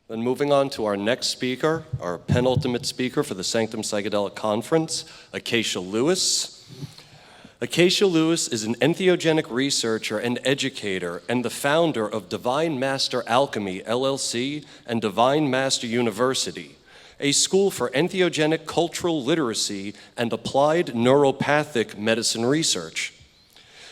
Then moving on to our next speaker, our penultimate speaker for the Psanctum Psychedelic Conference, Acacea Lewis. Acacea Lewis is an entheogenic researcher and educator and the founder of Divine Master Alchemy, LLC, and Divine Master University, a school for entheogenic cultural literacy and applied neuropathic medicine research.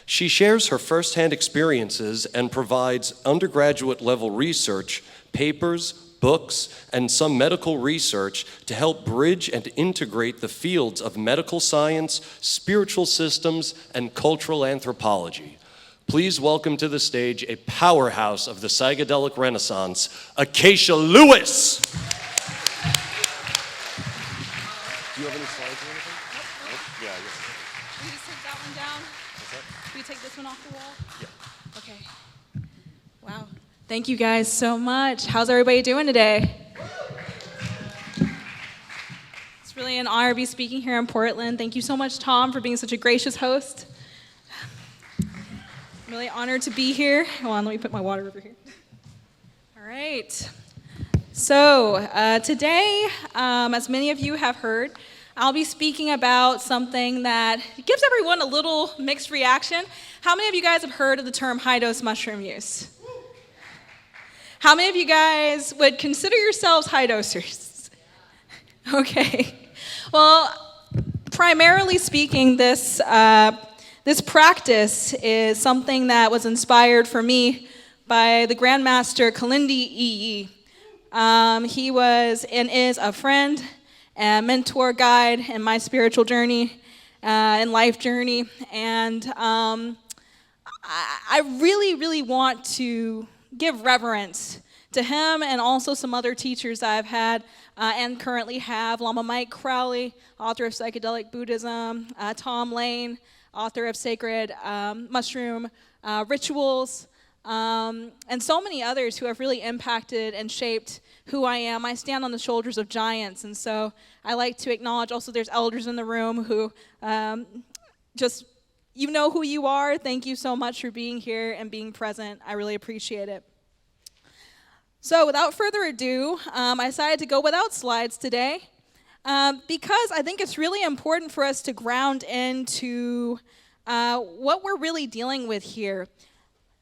She shares her firsthand experiences and provides undergraduate-level research, papers, books, and some medical research to help bridge and integrate the fields of medical science, spiritual systems, and cultural anthropology. Please welcome to the stage a powerhouse of the psychedelic renaissance, Acacea Lewis. Do you have any slides or anything? Nope. Yeah, I guess. Can we just take that one down? What's that? Can we take this one off the wall? Yeah. Okay. Wow. Thank you guys so much. How's everybody doing today? It's really an honor to be speaking here in Portland. Thank you so much, Tom, for being such a gracious host. I'm really honored to be here. Hold on, let me put my water over here. All right. So today, as many of you have heard, I'll be speaking about something that gives everyone a little mixed reaction. How many of you guys have heard of the term high-dose mushroom use? How many of you guys would consider yourselves high-dosers? Okay. Well, primarily speaking, this practice is something that was inspired for me by the Grandmaster Kalindi Iyi. He was and is a friend, a mentor, guide in my spiritual journey and life journey. And I really, really want to give reverence to him and also some other teachers I've had and currently have. Lama Mike Crowley, author of Psychedelic Buddhism, Tom Lane, author of Sacred Mushroom Rituals, and so many others who have really impacted and shaped who I am. I stand on the shoulders of giants, and so I like to acknowledge also there's elders in the room who just, you know who you are. Thank you so much for being here and being present. I really appreciate it. So without further ado, I decided to go without slides today because I think it's really important for us to ground into what we're really dealing with here.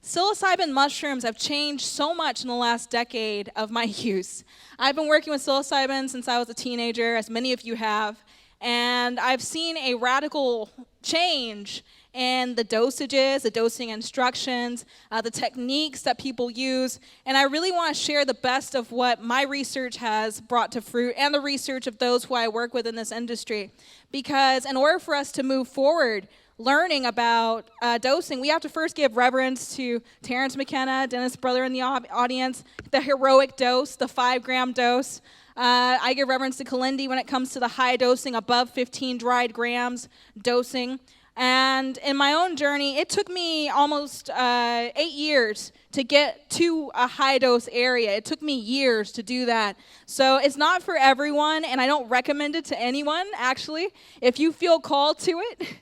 Psilocybin mushrooms have changed so much in the last decade of my use. I've been working with psilocybin since I was a teenager, as many of you have, and I've seen a radical change in the dosages, the dosing instructions, the techniques that people use, and I really want to share the best of what my research has brought to fruit and the research of those who I work with in this industry. Because in order for us to move forward, learning about dosing, we have to first give reverence to Terrence McKenna, Dennis' brother in the audience, the heroic dose, the 5-gram dose. I give reverence to Kalindi when it comes to the high dosing, above 15 dried grams dosing. And in my own journey, it took me almost 8 years to get to a high dose area. It took me years to do that. So it's not for everyone, and I don't recommend it to anyone, actually. If you feel called to it,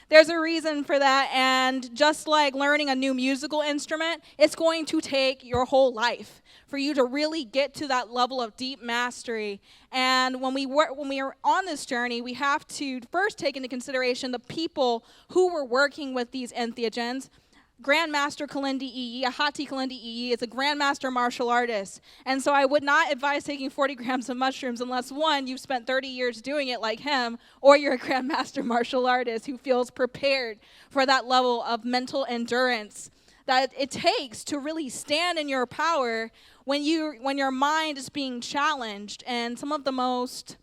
there's a reason for that, and just like learning a new musical instrument, it's going to take your whole life for you to really get to that level of deep mastery. And when we are on this journey, we have to first take into consideration the people who were working with these entheogens. Grandmaster Kalindi Iyi, Ahati Kalindi Iyi, is a grandmaster martial artist. And so I would not advise taking 40 grams of mushrooms unless, one, you've spent 30 years doing it like him, or you're a grandmaster martial artist who feels prepared for that level of mental endurance that it takes to really stand in your power when your mind is being challenged in some of the most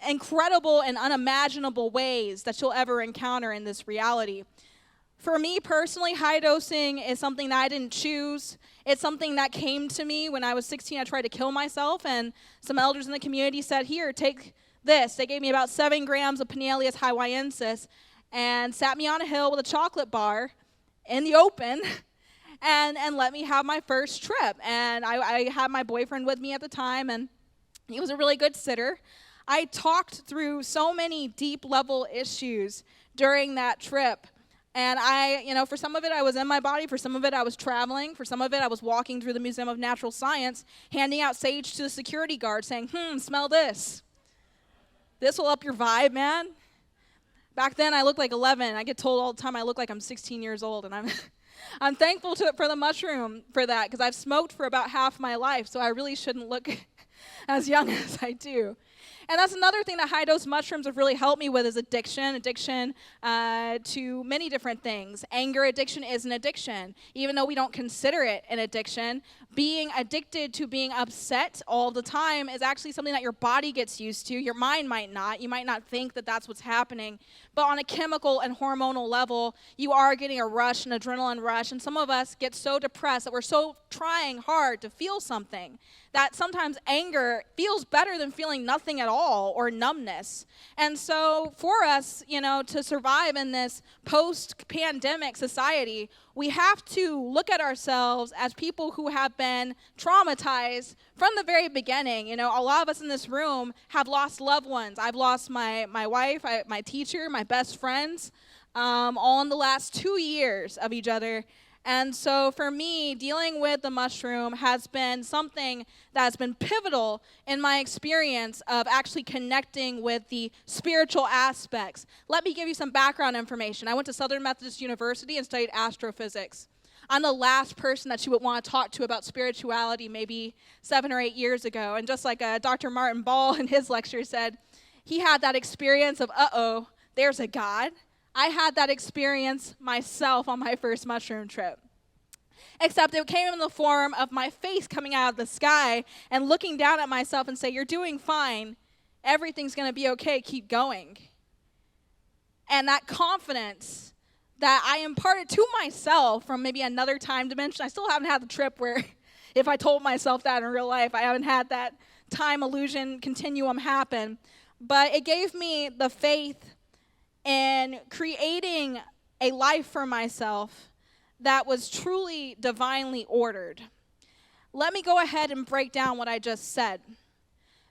incredible and unimaginable ways that you'll ever encounter in this reality. For me personally, high dosing is something that I didn't choose. It's something that came to me when I was 16. I tried to kill myself, and some elders in the community said, here, take this. They gave me about 7 grams of Pinealius hawaiiensis and sat me on a hill with a chocolate bar in the open and let me have my first trip. And I had my boyfriend with me at the time, and he was a really good sitter. I talked through so many deep level issues during that trip. And for some of it, I was in my body. For some of it, I was traveling. For some of it, I was walking through the Museum of Natural Science, handing out sage to the security guard, saying, smell this. This will up your vibe, man. Back then, I looked like 11. I get told all the time I look like I'm 16 years old, and I'm thankful for the mushroom for that, because I've smoked for about half my life, so I really shouldn't look as young as I do. And that's another thing that high-dose mushrooms have really helped me with is addiction to many different things. Anger addiction is an addiction. Even though we don't consider it an addiction, being addicted to being upset all the time is actually something that your body gets used to. Your mind might not. You might not think that that's what's happening. But on a chemical and hormonal level, you are getting a rush, an adrenaline rush. And some of us get so depressed that we're so trying hard to feel something that sometimes anger feels better than feeling nothing at all or numbness. And so for us, to survive in this post-pandemic society, we have to look at ourselves as people who have been traumatized from the very beginning. A lot of us in this room have lost loved ones. I've lost my wife, my teacher, my best friends, all in the last 2 years of each other. And so for me, dealing with the mushroom has been something that's been pivotal in my experience of actually connecting with the spiritual aspects. Let me give you some background information. I went to Southern Methodist University and studied astrophysics. I'm the last person that you would want to talk to about spirituality maybe 7 or 8 years ago. And just like Dr. Martin Ball in his lecture said, he had that experience of, there's a God. I had that experience myself on my first mushroom trip. Except it came in the form of my face coming out of the sky and looking down at myself and say, you're doing fine. Everything's going to be okay. Keep going. And that confidence that I imparted to myself from maybe another time dimension. I still haven't had the trip where if I told myself that in real life, I haven't had that time illusion continuum happen. But it gave me the faith in creating a life for myself that was truly divinely ordered. Let me go ahead and break down what I just said.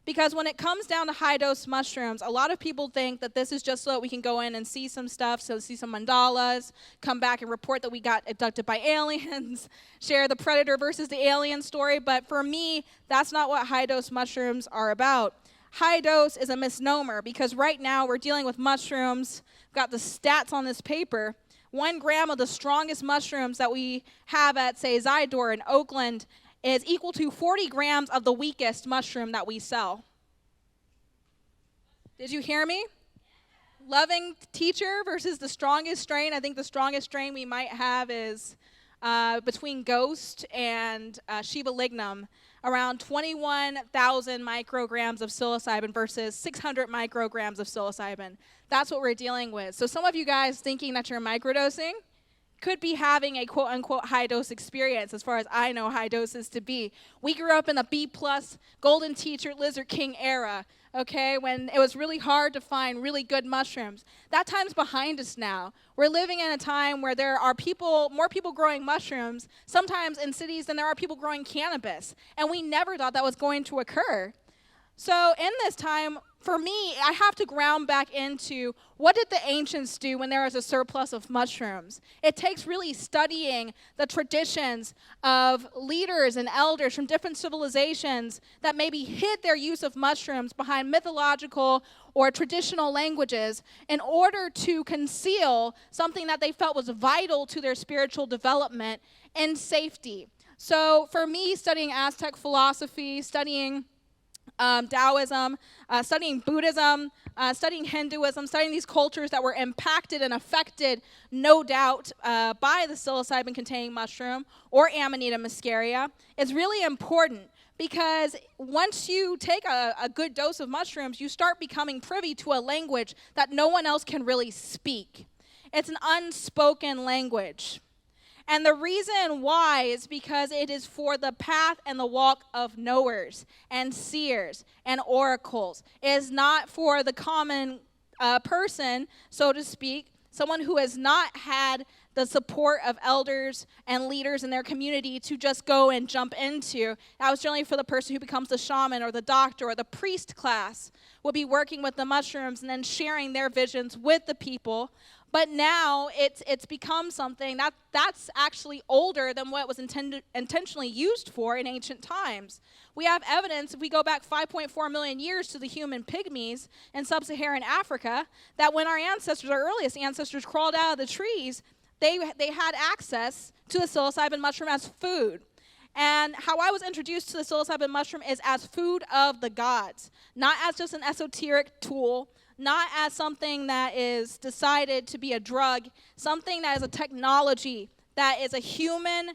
Because when it comes down to high-dose mushrooms, a lot of people think that this is just so that we can go in and see some stuff, so see some mandalas, come back and report that we got abducted by aliens, share the predator versus the alien story. But for me, that's not what high-dose mushrooms are about. High dose is a misnomer because right now we're dealing with mushrooms. I've got the stats on this paper. 1 gram of the strongest mushrooms that we have at, say, Zydor in Oakland is equal to 40 grams of the weakest mushroom that we sell. Did you hear me? Loving teacher versus the strongest strain. I think the strongest strain we might have is between Ghost and Shiva Lignum, around 21,000 micrograms of psilocybin versus 600 micrograms of psilocybin. That's what we're dealing with. So some of you guys thinking that you're microdosing could be having a quote-unquote high-dose experience as far as I know high doses to be. We grew up in the B-plus Golden Teacher Lizard King era, okay, when it was really hard to find really good mushrooms. That time's behind us now. We're living in a time where there are more people growing mushrooms, sometimes in cities, than there are people growing cannabis. And we never thought that was going to occur. So in this time, for me, I have to ground back into what did the ancients do when there was a surplus of mushrooms? It takes really studying the traditions of leaders and elders from different civilizations that maybe hid their use of mushrooms behind mythological or traditional languages in order to conceal something that they felt was vital to their spiritual development and safety. So for me, studying Aztec philosophy, studying Taoism, studying Buddhism, studying Hinduism, studying these cultures that were impacted and affected, no doubt, by the psilocybin-containing mushroom or Amanita muscaria is really important because once you take a good dose of mushrooms, you start becoming privy to a language that no one else can really speak. It's an unspoken language. And the reason why is because it is for the path and the walk of knowers and seers and oracles. It is not for the common person, so to speak, someone who has not had the support of elders and leaders in their community to just go and jump into. That was generally for the person who becomes the shaman or the doctor or the priest class, will be working with the mushrooms and then sharing their visions with the people. But now it's become something that's actually older than what it was intentionally used for in ancient times. We have evidence, if we go back 5.4 million years to the human pygmies in sub-Saharan Africa, that when our ancestors, our earliest ancestors, crawled out of the trees, they had access to the psilocybin mushroom as food. And how I was introduced to the psilocybin mushroom is as food of the gods, not as just an esoteric tool, not as something that is decided to be a drug, something that is a technology, that is a human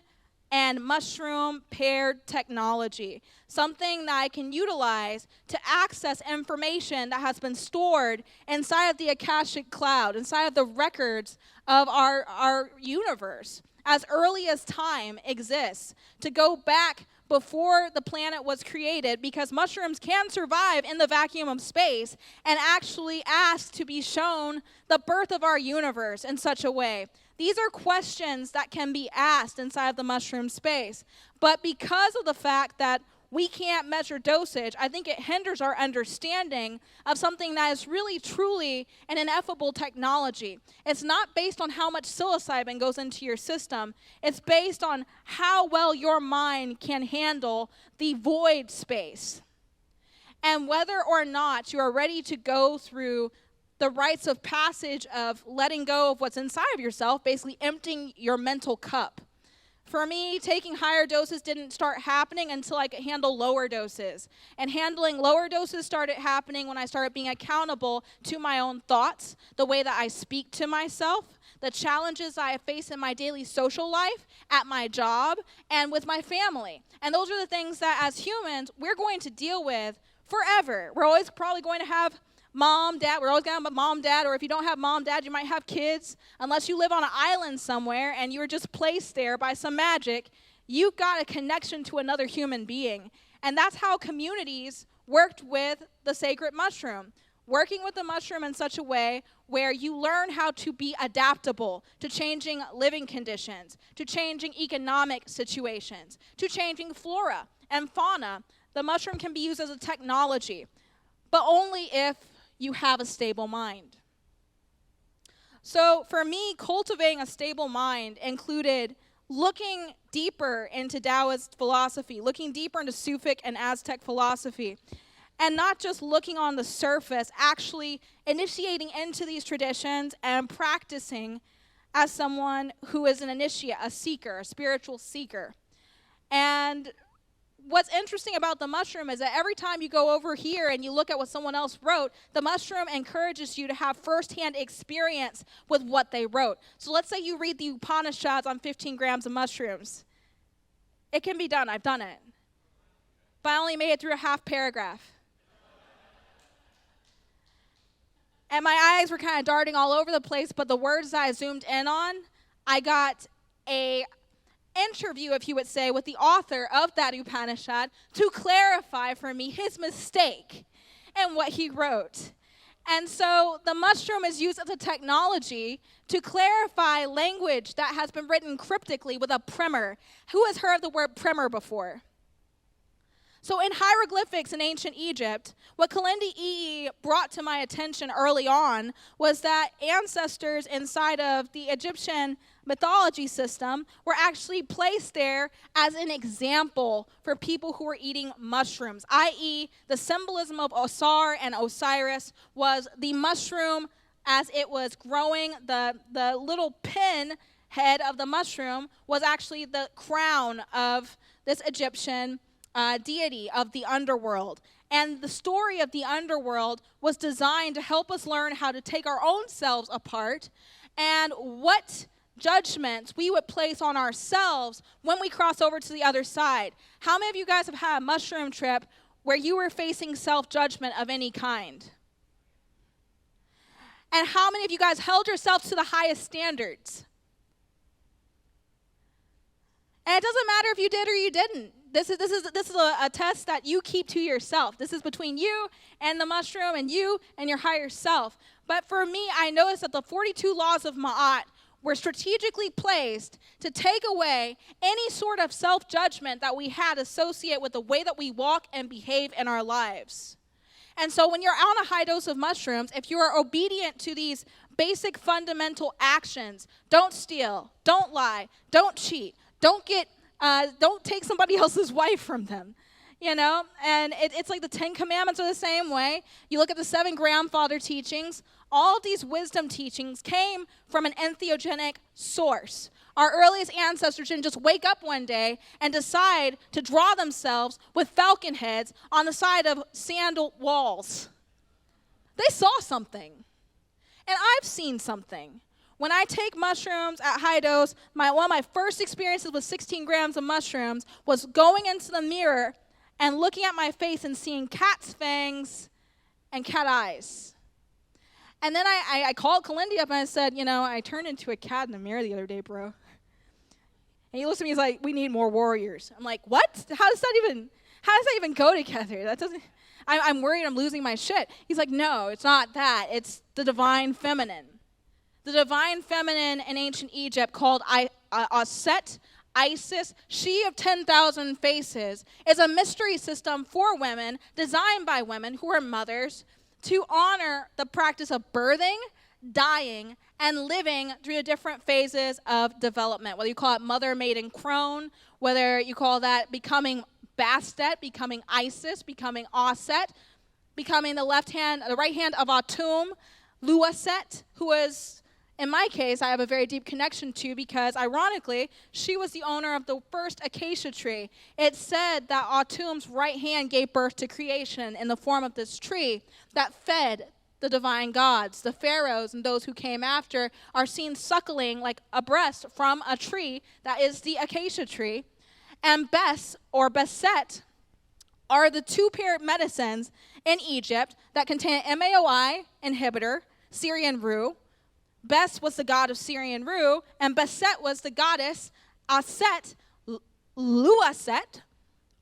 and mushroom paired technology, something that I can utilize to access information that has been stored inside of the Akashic cloud, inside of the records of our universe, as early as time exists, to go back before the planet was created, because mushrooms can survive in the vacuum of space, and actually ask to be shown the birth of our universe in such a way. These are questions that can be asked inside of the mushroom space. But because of the fact that we can't measure dosage, I think it hinders our understanding of something that is really, truly an ineffable technology. It's not based on how much psilocybin goes into your system. It's based on how well your mind can handle the void space. And whether or not you are ready to go through the rites of passage of letting go of what's inside of yourself, basically emptying your mental cup. For me, taking higher doses didn't start happening until I could handle lower doses. And handling lower doses started happening when I started being accountable to my own thoughts, the way that I speak to myself, the challenges I face in my daily social life, at my job, and with my family. And those are the things that as humans, we're going to deal with forever. We're always probably going to have mom, dad, we're always going to have a mom, dad, or if you don't have mom, dad, you might have kids. Unless you live on an island somewhere and you were just placed there by some magic, you've got a connection to another human being. And that's how communities worked with the sacred mushroom. Working with the mushroom in such a way where you learn how to be adaptable to changing living conditions, to changing economic situations, to changing flora and fauna. The mushroom can be used as a technology, but only if you have a stable mind. So for me, cultivating a stable mind included looking deeper into Taoist philosophy, looking deeper into Sufic and Aztec philosophy, and not just looking on the surface, actually initiating into these traditions and practicing as someone who is an initiate, a seeker, a spiritual seeker. And what's interesting about the mushroom is that every time you go over here and you look at what someone else wrote, the mushroom encourages you to have firsthand experience with what they wrote. So let's say you read the Upanishads on 15 grams of mushrooms. It can be done. I've done it. But I only made it through a half paragraph. And my eyes were kind of darting all over the place, but the words that I zoomed in on, I got a interview, if you would say, with the author of that Upanishad to clarify for me his mistake and what he wrote. And so the mushroom is used as a technology to clarify language that has been written cryptically with a primer. Who has heard of the word primer before? So in hieroglyphics in ancient Egypt, what Kalindi Ii brought to my attention early on was that ancestors inside of the Egyptian mythology system were actually placed there as an example for people who were eating mushrooms, i.e. the symbolism of Osar and Osiris was the mushroom as it was growing. The little pin head of the mushroom was actually the crown of this Egyptian deity of the underworld. And the story of the underworld was designed to help us learn how to take our own selves apart and what judgments we would place on ourselves when we cross over to the other side. How many of you guys have had a mushroom trip where you were facing self-judgment of any kind? And how many of you guys held yourself to the highest standards? And it doesn't matter if you did or you didn't. This is a test that you keep to yourself. This is between you and the mushroom and you and your higher self. But for me, I noticed that the 42 laws of Ma'at were strategically placed to take away any sort of self-judgment that we had associated with the way that we walk and behave in our lives. And so when you're on a high dose of mushrooms, if you are obedient to these basic fundamental actions. Don't steal, don't lie, don't cheat, don't take somebody else's wife from them. You know, and it's like the 10 Commandments are the same way. You look at the 7 grandfather teachings. All of these wisdom teachings came from an entheogenic source. Our earliest ancestors didn't just wake up one day and decide to draw themselves with falcon heads on the side of sandal walls. They saw something. And I've seen something. When I take mushrooms at high dose, one of my first experiences with 16 grams of mushrooms was going into the mirror and looking at my face and seeing cat's fangs and cat eyes. And then I called Kalindi up and I said, you know, I turned into a cat in the mirror the other day, bro. And he looks at me, he's like, we need more warriors. I'm like, what? How does that even go together? That doesn't, I'm worried I'm losing my shit. He's like, no, it's not that. It's the divine feminine. The divine feminine in ancient Egypt called Aset, Isis, she of 10,000 faces, is a mystery system for women, designed by women who are mothers, to honor the practice of birthing, dying, and living through the different phases of development. Whether you call it mother, maiden, crone, whether you call that becoming Bastet, becoming Isis, becoming Aset, becoming the right hand of Atum, Luaset, who is, in my case, I have a very deep connection to, because, ironically, she was the owner of the first acacia tree. It said that Atum's right hand gave birth to creation in the form of this tree that fed the divine gods. The pharaohs and those who came after are seen suckling like a breast from a tree that is the acacia tree. And Bes, or Beset, are the 2-parent medicines in Egypt that contain an MAOI inhibitor, Syrian rue. Bes was the god of Syrian rue, and Beset was the goddess Aset, Luaset,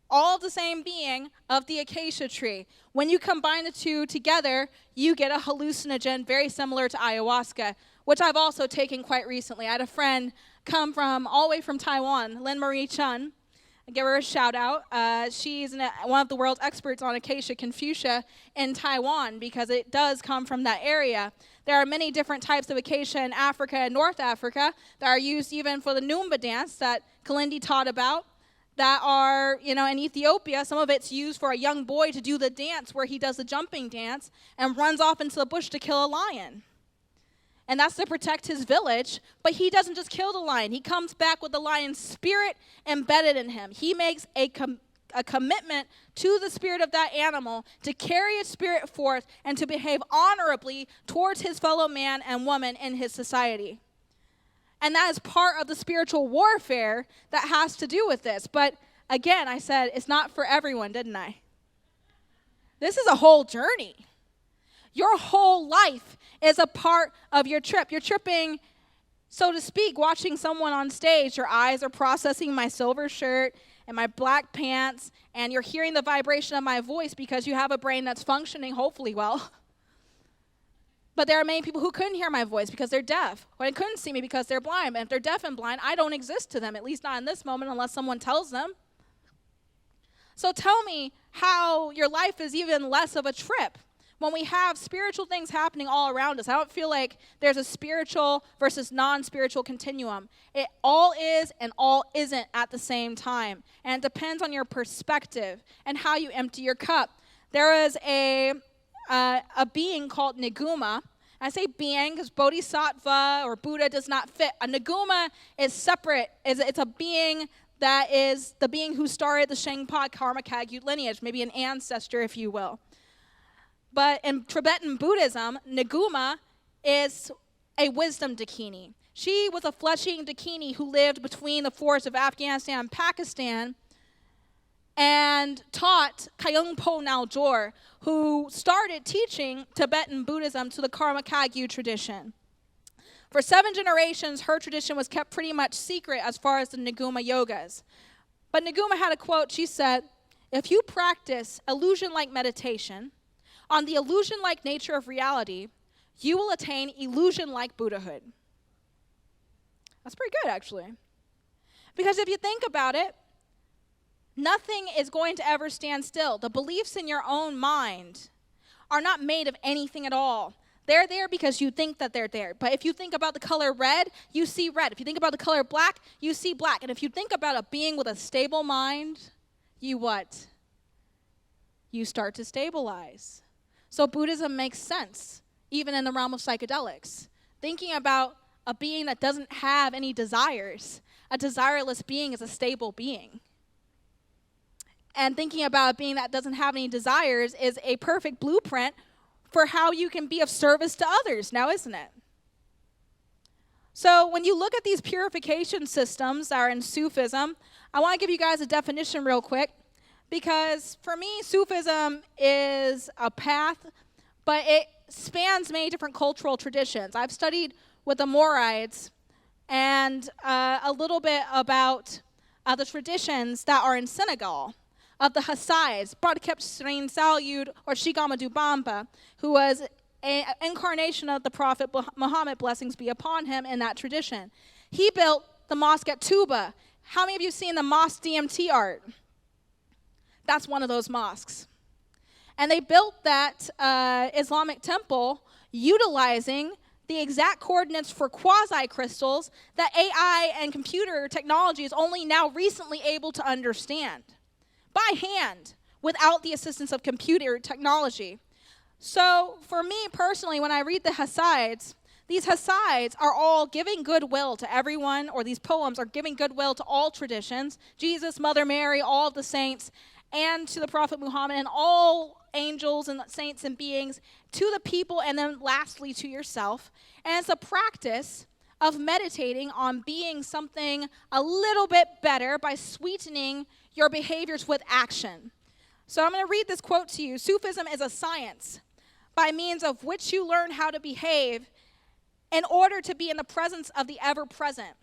all the same being of the acacia tree. When you combine the two together, you get a hallucinogen very similar to ayahuasca, which I've also taken quite recently. I had a friend come from all the way from Taiwan, Lynn Marie Chun. I give her a shout out. She's one of the world's experts on Acacia confucia in Taiwan, because it does come from that area. There are many different types of acacia in Africa and North Africa that are used even for the Numba dance that Kalindi taught about, that are, you know, in Ethiopia. Some of it's used for a young boy to do the dance where he does the jumping dance and runs off into the bush to kill a lion. And that's to protect his village, but he doesn't just kill the lion. He comes back with the lion's spirit embedded in him. He makes a commitment to the spirit of that animal to carry its spirit forth and to behave honorably towards his fellow man and woman in his society. And that is part of the spiritual warfare that has to do with this. But again, I said it's not for everyone, didn't I? This is a whole journey. Your whole life is a part of your trip. You're tripping, so to speak, watching someone on stage. Your eyes are processing my silver shirt and my black pants, and you're hearing the vibration of my voice because you have a brain that's functioning hopefully well. But there are many people who couldn't hear my voice because they're deaf, or they couldn't see me because they're blind. And if they're deaf and blind, I don't exist to them, at least not in this moment, unless someone tells them. So tell me how your life is even less of a trip when we have spiritual things happening all around us. I don't feel like there's a spiritual versus non-spiritual continuum. It all is and all isn't at the same time. And it depends on your perspective and how you empty your cup. There is a being called Naguma. I say being because Bodhisattva or Buddha does not fit. A Naguma is separate. It's a being that is the being who started the Shengpa Karma Kagyu lineage, maybe an ancestor, if you will. But in Tibetan Buddhism, Naguma is a wisdom dakini. She was a flesh-eating dakini who lived between the forests of Afghanistan and Pakistan and taught Kyung Po Naljor, who started teaching Tibetan Buddhism to the Karma Kagyu tradition. For 7 generations, her tradition was kept pretty much secret as far as the Naguma yogas. But Naguma had a quote. She said, "If you practice illusion-like meditation on the illusion-like nature of reality, you will attain illusion-like Buddhahood." That's pretty good, actually. Because if you think about it, nothing is going to ever stand still. The beliefs in your own mind are not made of anything at all. They're there because you think that they're there. But if you think about the color red, you see red. If you think about the color black, you see black. And if you think about a being with a stable mind, you what? You start to stabilize. So Buddhism makes sense, even in the realm of psychedelics. Thinking about a being that doesn't have any desires. A desireless being is a stable being. And thinking about a being that doesn't have any desires is a perfect blueprint for how you can be of service to others now, isn't it? So when you look at these purification systems that are in Sufism, I want to give you guys a definition real quick, because for me, Sufism is a path, but it spans many different cultural traditions. I've studied with the Morides and a little bit about the traditions that are in Senegal, of the Hassides, Bradkep Srin Salyud, or Shigama Dubamba, who was an incarnation of the Prophet Muhammad, blessings be upon him, in that tradition. He built the mosque at Tuba. How many of you have seen the mosque DMT art? That's one of those mosques. And they built that Islamic temple utilizing the exact coordinates for quasi-crystals that AI and computer technology is only now recently able to understand by hand, without the assistance of computer technology. So for me personally, when I read the Hassides, these Hassides are all giving goodwill to everyone, or these poems are giving goodwill to all traditions, Jesus, Mother Mary, all of the saints, and to the Prophet Muhammad, and all angels and saints and beings, to the people, and then lastly to yourself. And it's a practice of meditating on being something a little bit better by sweetening your behaviors with action. So I'm going to read this quote to you. Sufism is a science by means of which you learn how to behave in order to be in the presence of the ever-present.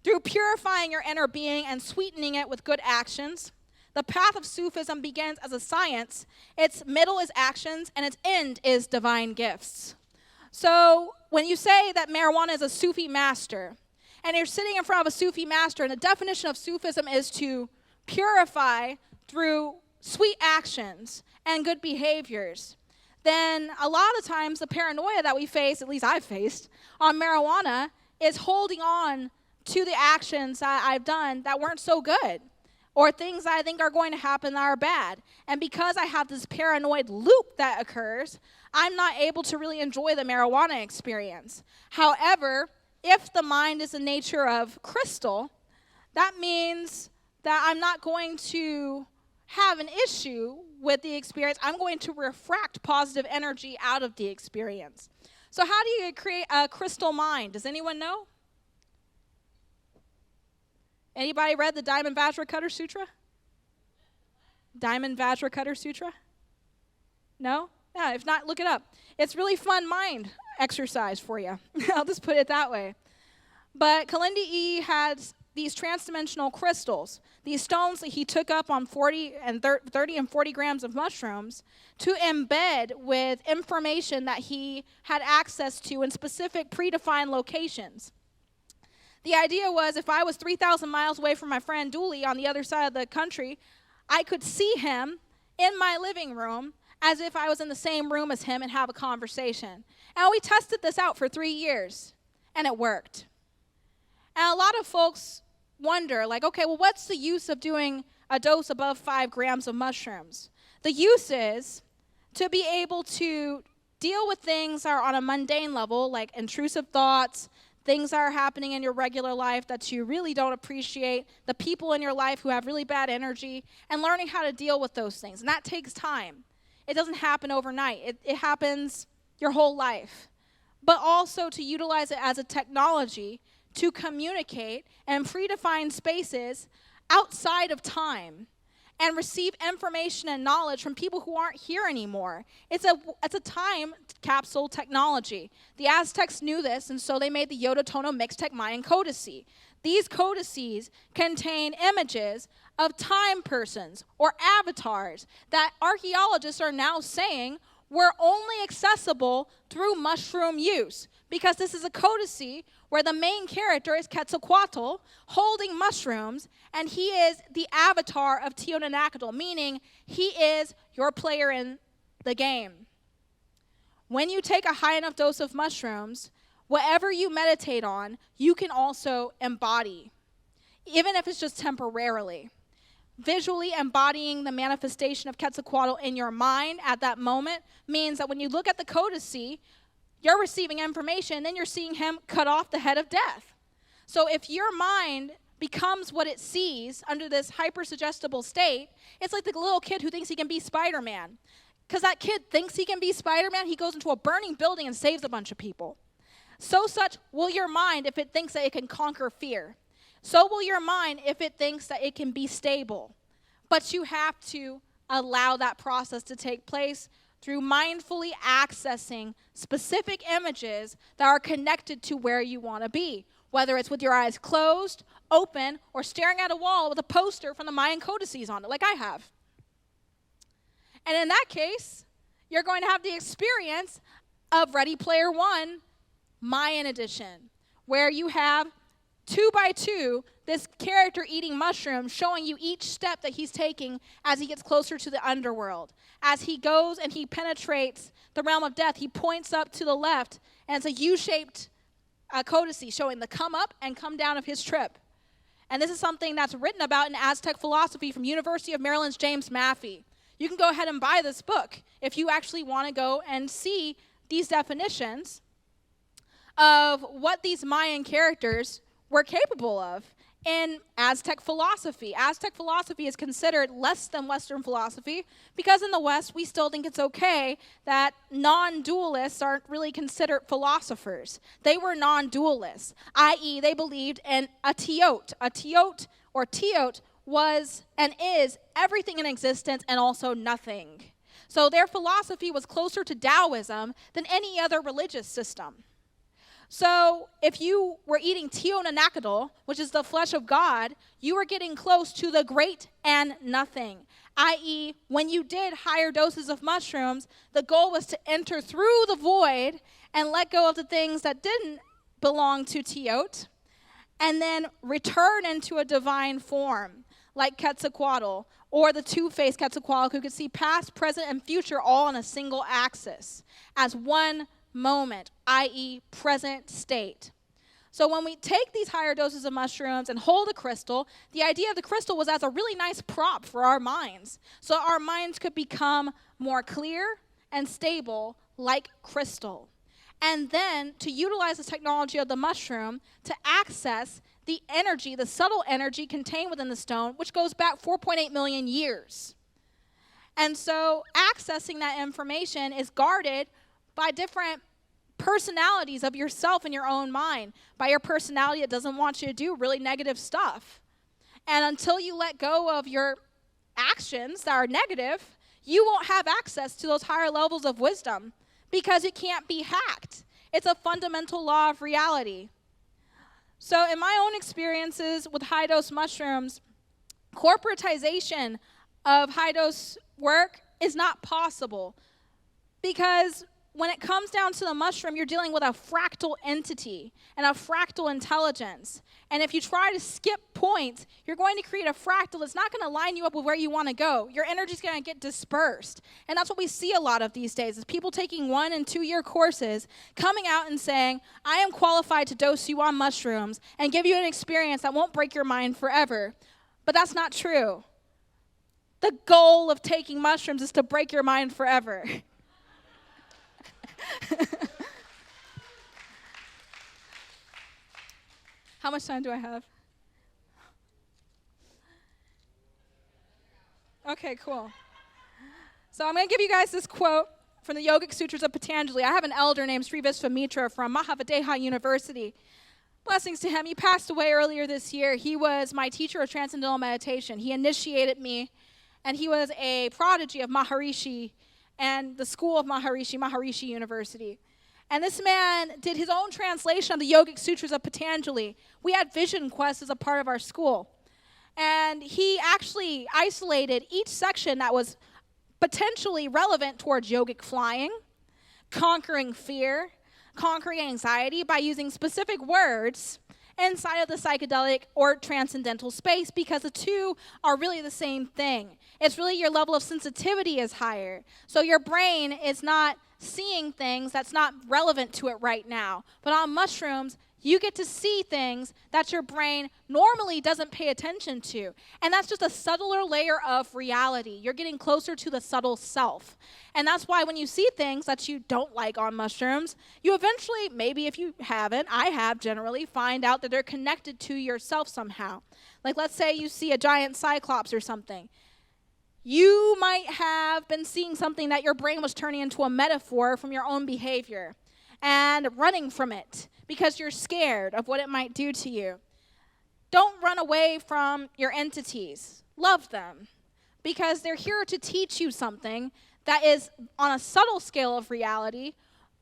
Through purifying your inner being and sweetening it with good actions, the path of Sufism begins as a science, its middle is actions, and its end is divine gifts. So when you say that marijuana is a Sufi master, and you're sitting in front of a Sufi master, and the definition of Sufism is to purify through sweet actions and good behaviors, then a lot of times the paranoia that we face, at least I've faced, on marijuana is holding on to the actions that I've done that weren't so good, or things that I think are going to happen that are bad. And because I have this paranoid loop that occurs, I'm not able to really enjoy the marijuana experience. However, if the mind is the nature of crystal, that means that I'm not going to have an issue with the experience. I'm going to refract positive energy out of the experience. So how do you create a crystal mind? Does anyone know? Anybody read the Diamond Vajrakutter Sutra? Diamond Vajrakutter Sutra? No? Yeah, if not, look it up. It's really fun mind exercise for you. I'll just put it that way. But Kalindi E had these transdimensional crystals, these stones that he took up on 30 and 40 grams of mushrooms to embed with information that he had access to in specific predefined locations. The idea was if I was 3,000 miles away from my friend Dooley on the other side of the country, I could see him in my living room as if I was in the same room as him and have a conversation. And we tested this out for 3 years, and it worked. And a lot of folks wonder, like, okay, well, what's the use of doing a dose above 5 grams of mushrooms? The use is to be able to deal with things that are on a mundane level, like intrusive thoughts, things that are happening in your regular life that you really don't appreciate, the people in your life who have really bad energy, and learning how to deal with those things. And that takes time. It doesn't happen overnight. It happens your whole life. But also to utilize it as a technology to communicate and predefine spaces outside of time and receive information and knowledge from people who aren't here anymore. It's a time capsule technology. The Aztecs knew this, and so they made the Yodotono Mixtec Mayan codices. These codices contain images of time persons or avatars that archaeologists are now saying were only accessible through mushroom use, because this is a codice where the main character is Quetzalcoatl holding mushrooms, and he is the avatar of Teonanacatl, meaning he is your player in the game. when you take a high enough dose of mushrooms, whatever you meditate on, you can also embody, even if it's just temporarily. Visually embodying the manifestation of Quetzalcoatl in your mind at that moment means that when you look at the codice, you're receiving information, and then you're seeing him cut off the head of death. So if your mind becomes what it sees under this hyper-suggestible state, it's like the little kid who thinks he can be Spider-Man. Because that kid thinks he can be Spider-Man, he goes into a burning building and saves a bunch of people. So such will your mind if it thinks that it can conquer fear. So will your mind if it thinks that it can be stable. But you have to allow that process to take place through mindfully accessing specific images that are connected to where you want to be, whether it's with your eyes closed, open, or staring at a wall with a poster from the Mayan codices on it, like I have. And in that case, you're going to have the experience of Ready Player One, Mayan edition, where you have 2 by 2 this character eating mushrooms, showing you each step that he's taking as he gets closer to the underworld. As he goes and he penetrates the realm of death, he points up to the left, and it's a U-shaped codice showing the come up and come down of his trip. And this is something that's written about in Aztec philosophy from University of Maryland's James Maffei. You can go ahead and buy this book if you actually want to go and see these definitions of what these Mayan characters were capable of in Aztec philosophy. Aztec philosophy is considered less than Western philosophy because in the West, we still think it's okay that non-dualists aren't really considered philosophers. They were non-dualists, i.e. they believed in a teot. A teot or teot was and is everything in existence and also nothing. So their philosophy was closer to Taoism than any other religious system. So if you were eating teonanacadol, which is the flesh of God, you were getting close to the great and nothing, i.e. when you did higher doses of mushrooms, the goal was to enter through the void and let go of the things that didn't belong to teot, and then return into a divine form, like Quetzalcoatl, or the two-faced Quetzalcoatl who could see past, present, and future all on a single axis, as one moment, i.e. present state. So when we take these higher doses of mushrooms and hold a crystal, the idea of the crystal was as a really nice prop for our minds. So our minds could become more clear and stable like crystal. And then to utilize the technology of the mushroom to access the energy, the subtle energy contained within the stone, which goes back 4.8 million years. And so accessing that information is guarded by different personalities of yourself in your own mind, by your personality that doesn't want you to do really negative stuff. And until you let go of your actions that are negative, you won't have access to those higher levels of wisdom because it can't be hacked. It's a fundamental law of reality. So in my own experiences with high-dose mushrooms, corporatization of high-dose work is not possible because when it comes down to the mushroom, you're dealing with a fractal entity and a fractal intelligence. And if you try to skip points, you're going to create a fractal that's not going to line you up with where you want to go. Your energy's going to get dispersed. And that's what we see a lot of these days, is people taking 1- and 2-year courses, coming out and saying, I am qualified to dose you on mushrooms and give you an experience that won't break your mind forever. But that's not true. The goal of taking mushrooms is to break your mind forever. How much time do I have? Okay, cool. So I'm going to give you guys this quote from the Yogic Sutras of Patanjali. I have an elder named Sri Visvamitra from Mahavadeha University. Blessings to him. He passed away earlier this year. He was my teacher of Transcendental Meditation. He initiated me, and he was a prodigy of Maharishi and the school of Maharishi University. And this man did his own translation of the Yogic Sutras of Patanjali. We had vision quests as a part of our school. And he actually isolated each section that was potentially relevant towards yogic flying, conquering fear, conquering anxiety by using specific words inside of the psychedelic or transcendental space, because the two are really the same thing. It's really your level of sensitivity is higher. So your brain is not seeing things that's not relevant to it right now. But on mushrooms, you get to see things that your brain normally doesn't pay attention to. And that's just a subtler layer of reality. You're getting closer to the subtle self. And that's why when you see things that you don't like on mushrooms, you eventually, maybe if you haven't, I have generally, find out that they're connected to yourself somehow. Like let's say you see a giant cyclops or something. You might have been seeing something that your brain was turning into a metaphor from your own behavior and running from it because you're scared of what it might do to you. Don't run away from your entities. Love them, because they're here to teach you something that is on a subtle scale of reality,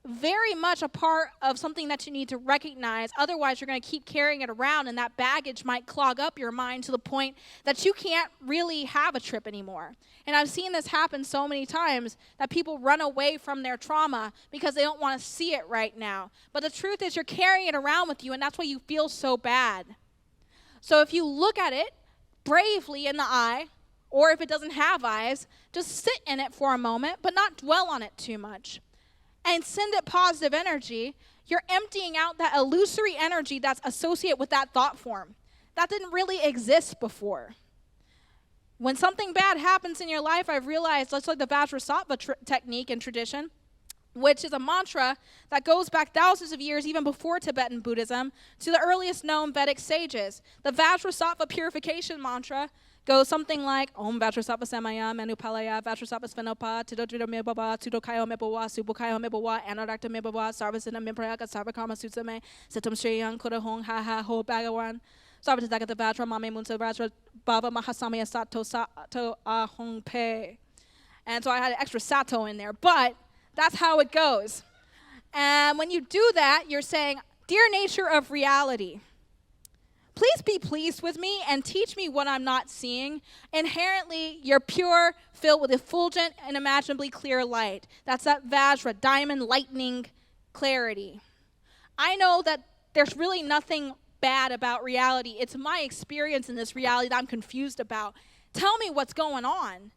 very much a part of something that you need to recognize. Otherwise, you're going to keep carrying it around, and that baggage might clog up your mind to the point that you can't really have a trip anymore. And I've seen this happen so many times that people run away from their trauma because they don't want to see it right now. But the truth is you're carrying it around with you, and that's why you feel so bad. So if you look at it bravely in the eye, or if it doesn't have eyes, just sit in it for a moment, but not dwell on it too much. And send it positive energy. You're emptying out that illusory energy that's associated with that thought form. That didn't really exist before. When something bad happens in your life, I've realized, let's look at the Vajrasattva technique and tradition, which is a mantra that goes back thousands of years, even before Tibetan Buddhism, to the earliest known Vedic sages. The Vajrasattva purification mantra goes something like Om Vajrasattva Samaya Manupalaya Vajrasattva Svenopa Tidodrida Mibaba Tudokayo Mibawa Subukayo Mibawa Anarakta Mibawa Sarvasina Mimprayaka Sarvakama Sutsame Sitam Shriyang Kudahong Ha Ha Ho Bhagawan Sarvatagata Vajra Mame Munsa Vajra Baba Mahasamaya Sato Sato Ahong Pe. And so I had an extra Sato in there, but that's how it goes. And when you do that, you're saying, Dear nature of reality, please be pleased with me and teach me what I'm not seeing. Inherently, you're pure, filled with effulgent and imaginably clear light. That's that Vajra, diamond lightning clarity. I know that there's really nothing bad about reality. It's my experience in this reality that I'm confused about. Tell me what's going on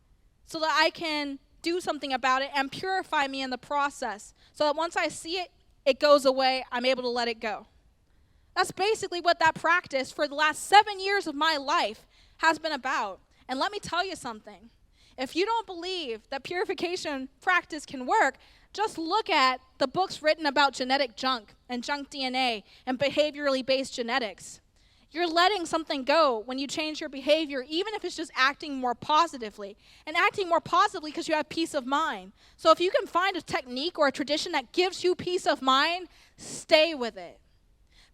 so that I can do something about it and purify me in the process. So that once I see it, it goes away, I'm able to let it go. That's basically what that practice for the last 7 years of my life has been about. And let me tell you something. If you don't believe that purification practice can work, just look at the books written about genetic junk and junk DNA and behaviorally based genetics. You're letting something go when you change your behavior, even if it's just acting more positively. And acting more positively because you have peace of mind. So if you can find a technique or a tradition that gives you peace of mind, stay with it.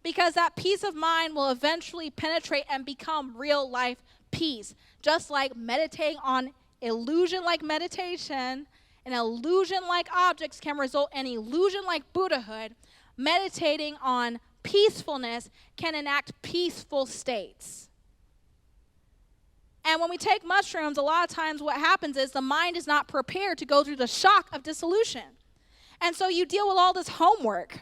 Because that peace of mind will eventually penetrate and become real life peace. Just like meditating on illusion-like meditation, and illusion-like objects can result in illusion-like Buddhahood, meditating on peacefulness can enact peaceful states. And when we take mushrooms, a lot of times what happens is the mind is not prepared to go through the shock of dissolution. And so you deal with all this homework.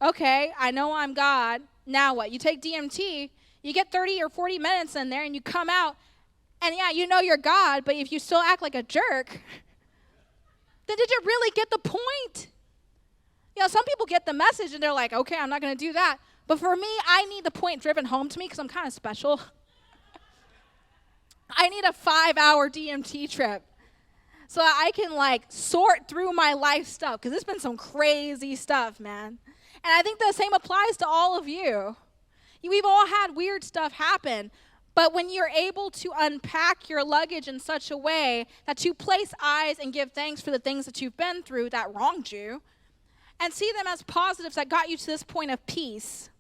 Okay, I know I'm God. Now what? You take DMT, you get 30 or 40 minutes in there, and you come out, and yeah, you know you're God, but if you still act like a jerk, then did you really get the point? You know, some people get the message, and they're like, okay, I'm not going to do that. But for me, I need the point driven home to me because I'm kind of special. I need a 5-hour DMT trip so that I can, like, sort through my life stuff, because it's been some crazy stuff, man. And I think the same applies to all of you. We've all had weird stuff happen, but when you're able to unpack your luggage in such a way that you place eyes and give thanks for the things that you've been through that wronged you, and see them as positives that got you to this point of peace,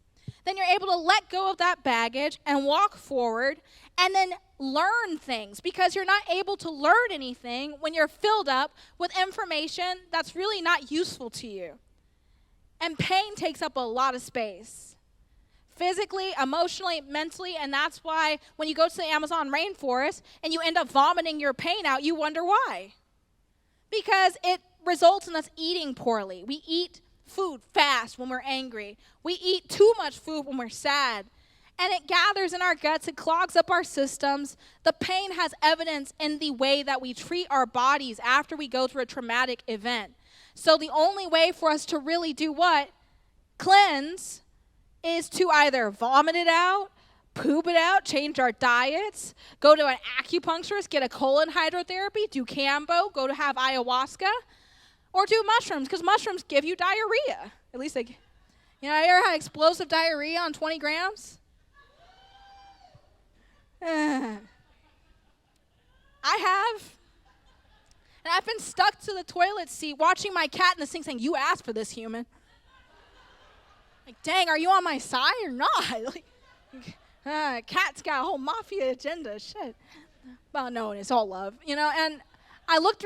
then you're able to let go of that baggage and walk forward and then learn things, because you're not able to learn anything when you're filled up with information that's really not useful to you. And pain takes up a lot of space. Physically, emotionally, mentally, and that's why when you go to the Amazon rainforest and you end up vomiting your pain out, you wonder why. Because it results in us eating poorly. We eat food fast when we're angry. We eat too much food when we're sad. And it gathers in our guts, it clogs up our systems. The pain has evidence in the way that we treat our bodies after we go through a traumatic event. So the only way for us to really do what? Cleanse, is to either vomit it out, poop it out, change our diets, go to an acupuncturist, get a colon hydrotherapy, do Cambo, go to have ayahuasca, or do mushrooms, because mushrooms give you diarrhea. At least you ever had explosive diarrhea on 20 grams? I have. And I've been stuck to the toilet seat watching my cat in the sink saying, "You asked for this, human." Like, dang, are you on my side or not? Cat's got a whole mafia agenda, shit. Well, no, it's all love, and I looked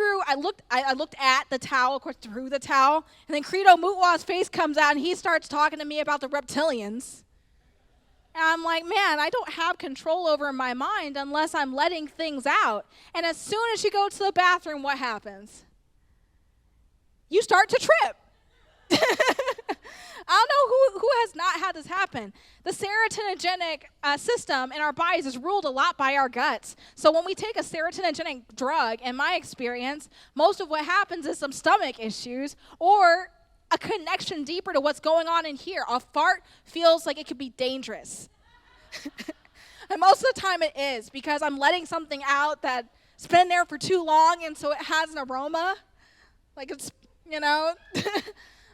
at the towel, of course, through the towel, and then Credo Mutwa's face comes out, and he starts talking to me about the reptilians. And I'm like, man, I don't have control over my mind unless I'm letting things out. And as soon as you go to the bathroom, what happens? You start to trip. I don't know who has not had this happen. The serotoninogenic system in our bodies is ruled a lot by our guts. So when we take a serotoninogenic drug, in my experience, most of what happens is some stomach issues or a connection deeper to what's going on in here. A fart feels like it could be dangerous. And most of the time it is, because I'm letting something out that's been there for too long, and so it has an aroma. Like it's,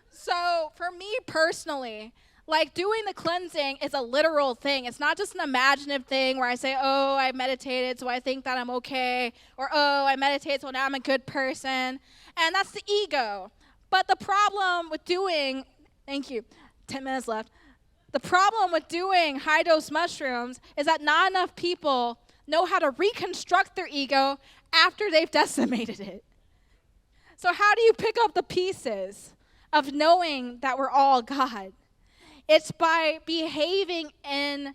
So for me personally, like doing the cleansing is a literal thing. It's not just an imaginative thing where I say, oh, I meditated, so I think that I'm okay. Or, oh, I meditated, so now I'm a good person. And that's the ego. But the problem with doing, thank you, 10 minutes left. The problem with doing high-dose mushrooms is that not enough people know how to reconstruct their ego after they've decimated it. So how do you pick up the pieces of knowing that we're all God? It's by behaving in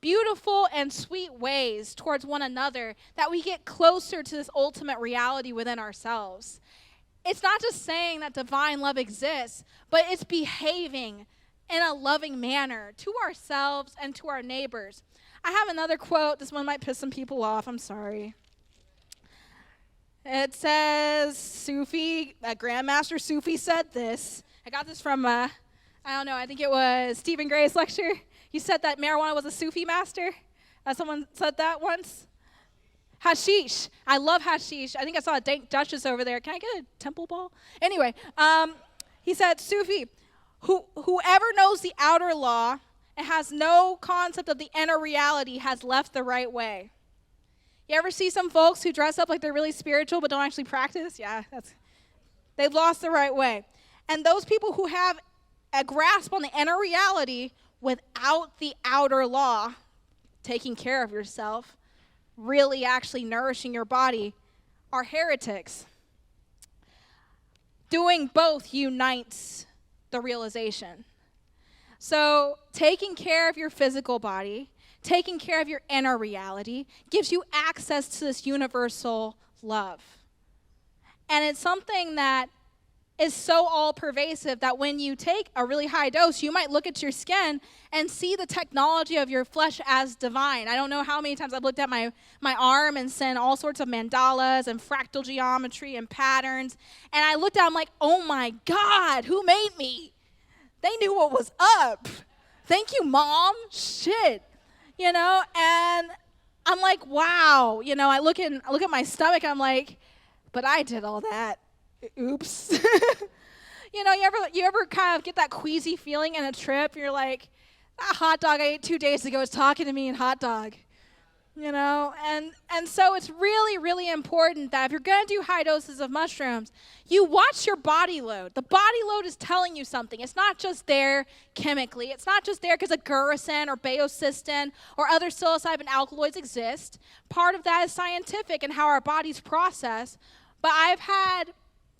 beautiful and sweet ways towards one another that we get closer to this ultimate reality within ourselves. It's not just saying that divine love exists, but it's behaving in a loving manner to ourselves and to our neighbors. I have another quote. This one might piss some people off. I'm sorry. It says, Grandmaster Sufi said this. I got this from, I think it was Stephen Gray's lecture. He said that marijuana was a Sufi master. Someone said that once. Hashish. I love hashish. I think I saw a dank duchess over there. Can I get a temple ball? Anyway, he said, Sufi, whoever knows the outer law and has no concept of the inner reality has left the right way. You ever see some folks who dress up like they're really spiritual but don't actually practice? Yeah, they've lost the right way. And those people who have a grasp on the inner reality without the outer law, taking care of yourself, really actually nourishing your body, are heretics. Doing both unites the realization. So taking care of your physical body, taking care of your inner reality, gives you access to this universal love. And it's something that is so all-pervasive that when you take a really high dose, you might look at your skin and see the technology of your flesh as divine. I don't know how many times I've looked at my arm and seen all sorts of mandalas and fractal geometry and patterns. And I looked at it, I'm like, oh my God, who made me? They knew what was up. Thank you, Mom. Shit. And I'm like, wow. I look at my stomach, I'm like, but I did all that. Oops. You ever kind of get that queasy feeling in a trip? You're like, that hot dog I ate 2 days ago is talking to me in hot dog. And so it's really, really important that if you're going to do high doses of mushrooms, you watch your body load. The body load is telling you something. It's not just there chemically. It's not just there because aguricin or baeocystin or other psilocybin alkaloids exist. Part of that is scientific and how our bodies process. But I've had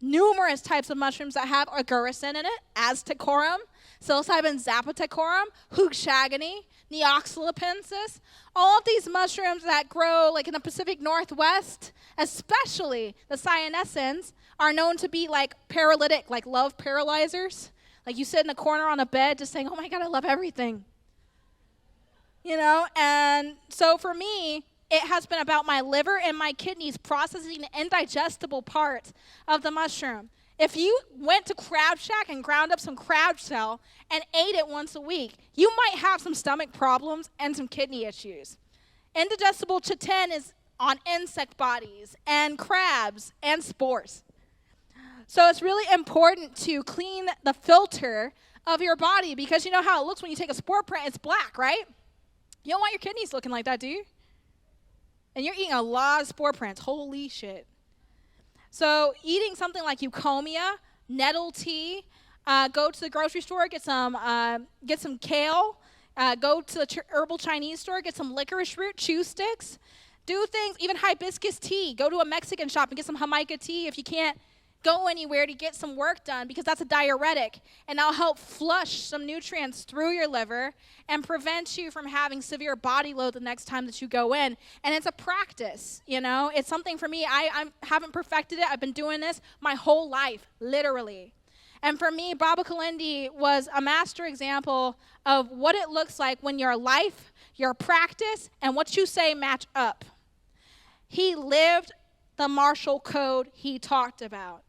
numerous types of mushrooms that have aguricin in it, aztecorum, psilocybin zapotecorum, hugshagany, neoxylipensis. All of these mushrooms that grow like in the Pacific Northwest, especially the cyanescens, are known to be like paralytic, like love paralyzers. Like you sit in a corner on a bed just saying, oh my God, I love everything. You know, and so for me, it has been about my liver and my kidneys processing the indigestible parts of the mushroom. If you went to Crab Shack and ground up some crab shell and ate it once a week, you might have some stomach problems and some kidney issues. Indigestible chitin is on insect bodies and crabs and spores. So it's really important to clean the filter of your body, because you know how it looks when you take a spore print, it's black, right? You don't want your kidneys looking like that, do you? And you're eating a lot of spore prints. Holy shit. So eating something like eucomia, nettle tea, go to the grocery store, get some kale, go to the herbal Chinese store, get some licorice root chew sticks, do things, even hibiscus tea. Go to a Mexican shop and get some Jamaica tea if you can't go anywhere to get some work done, because that's a diuretic, and that'll help flush some nutrients through your liver and prevent you from having severe body load the next time that you go in. And it's a practice, you know. It's something for me. I haven't perfected it. I've been doing this my whole life, literally. And for me, Baba Kalindi was a master example of what it looks like when your life, your practice, and what you say match up. He lived the martial code he talked about.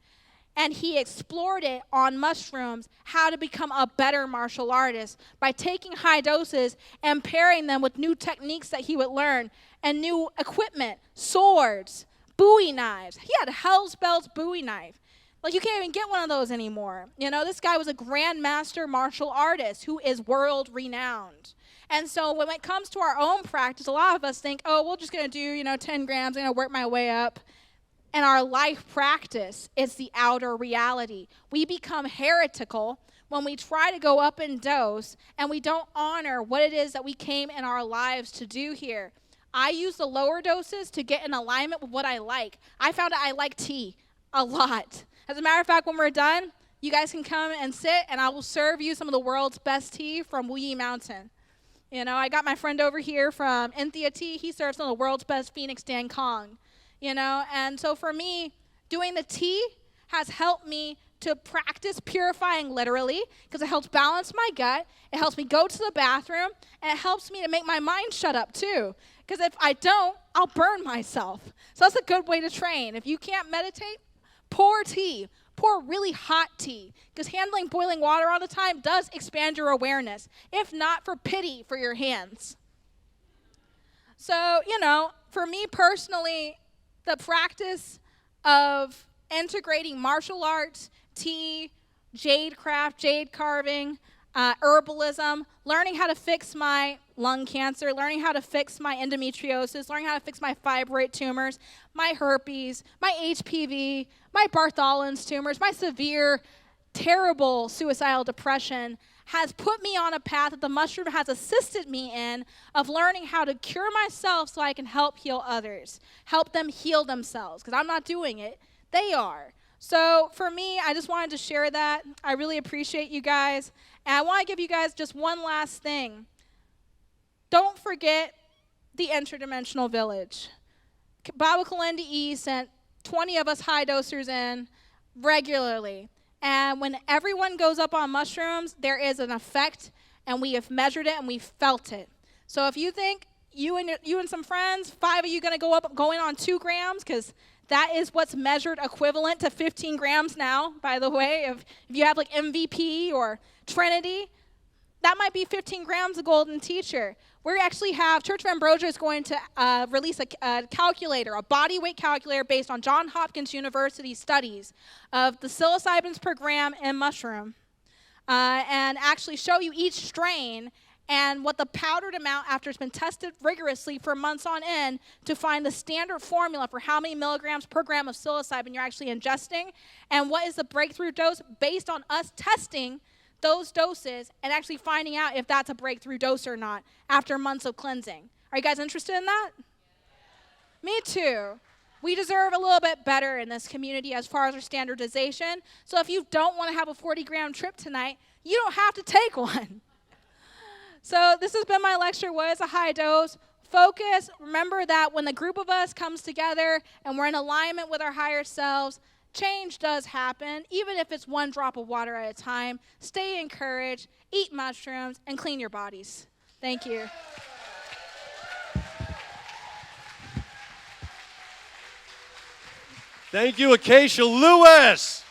And he explored it on mushrooms, how to become a better martial artist by taking high doses and pairing them with new techniques that he would learn and new equipment, swords, Bowie knives. He had a Hell's Bells Bowie knife. Like, you can't even get one of those anymore. You know, this guy was a grandmaster martial artist who is world renowned. And so when it comes to our own practice, a lot of us think, oh, we're just going to do, 10 grams, I'm going to work my way up. And our life practice is the outer reality. We become heretical when we try to go up in dose and we don't honor what it is that we came in our lives to do here. I use the lower doses to get in alignment with what I like. I found out I like tea a lot. As a matter of fact, when we're done, you guys can come and sit, and I will serve you some of the world's best tea from Wuyi Mountain. You know, I got my friend over here from Inthia Tea. He serves some of the world's best Phoenix Dan Kong. And so for me, doing the tea has helped me to practice purifying literally, because it helps balance my gut, it helps me go to the bathroom, and it helps me to make my mind shut up too, because if I don't, I'll burn myself. So that's a good way to train. If you can't meditate, pour tea. Pour really hot tea, because handling boiling water all the time does expand your awareness, if not for pity for your hands. So, for me personally, the practice of integrating martial arts, tea, jade craft, jade carving, herbalism, learning how to fix my lung cancer, learning how to fix my endometriosis, learning how to fix my fibroid tumors, my herpes, my HPV, my Bartholin's tumors, my severe, terrible suicidal depression has put me on a path that the mushroom has assisted me in, of learning how to cure myself so I can help heal others, help them heal themselves, because I'm not doing it, they are. So for me, I just wanted to share that. I really appreciate you guys, and I want to give you guys just one last thing. Don't forget the interdimensional village. Baba Kalindi E sent 20 of us high dosers in regularly. And when everyone goes up on mushrooms, there is an effect, and we have measured it and we felt it. So if you think you and some friends, 5 of you going to go in on 2 grams, because that is what's measured equivalent to 15 grams now, by the way. If you have like MVP or Trinity, that might be 15 grams of golden teacher. We actually have, Church of Ambrosia is going to release a calculator, a body weight calculator based on Johns Hopkins University studies of the psilocybins per gram in mushroom, and actually show you each strain and what the powdered amount, after it's been tested rigorously for months on end, to find the standard formula for how many milligrams per gram of psilocybin you're actually ingesting, and what is the breakthrough dose based on us testing those doses and actually finding out if that's a breakthrough dose or not after months of cleansing. Are you guys interested in that? Me too. We deserve a little bit better in this community as far as our standardization. So if you don't want to have a 40-gram trip tonight, you don't have to take one. So this has been my lecture, What is a High Dose? Focus. Remember that when the group of us comes together and we're in alignment with our higher selves, change does happen, even if it's one drop of water at a time. Stay encouraged, eat mushrooms, and clean your bodies. Thank you. Thank you, Acacea Lewis.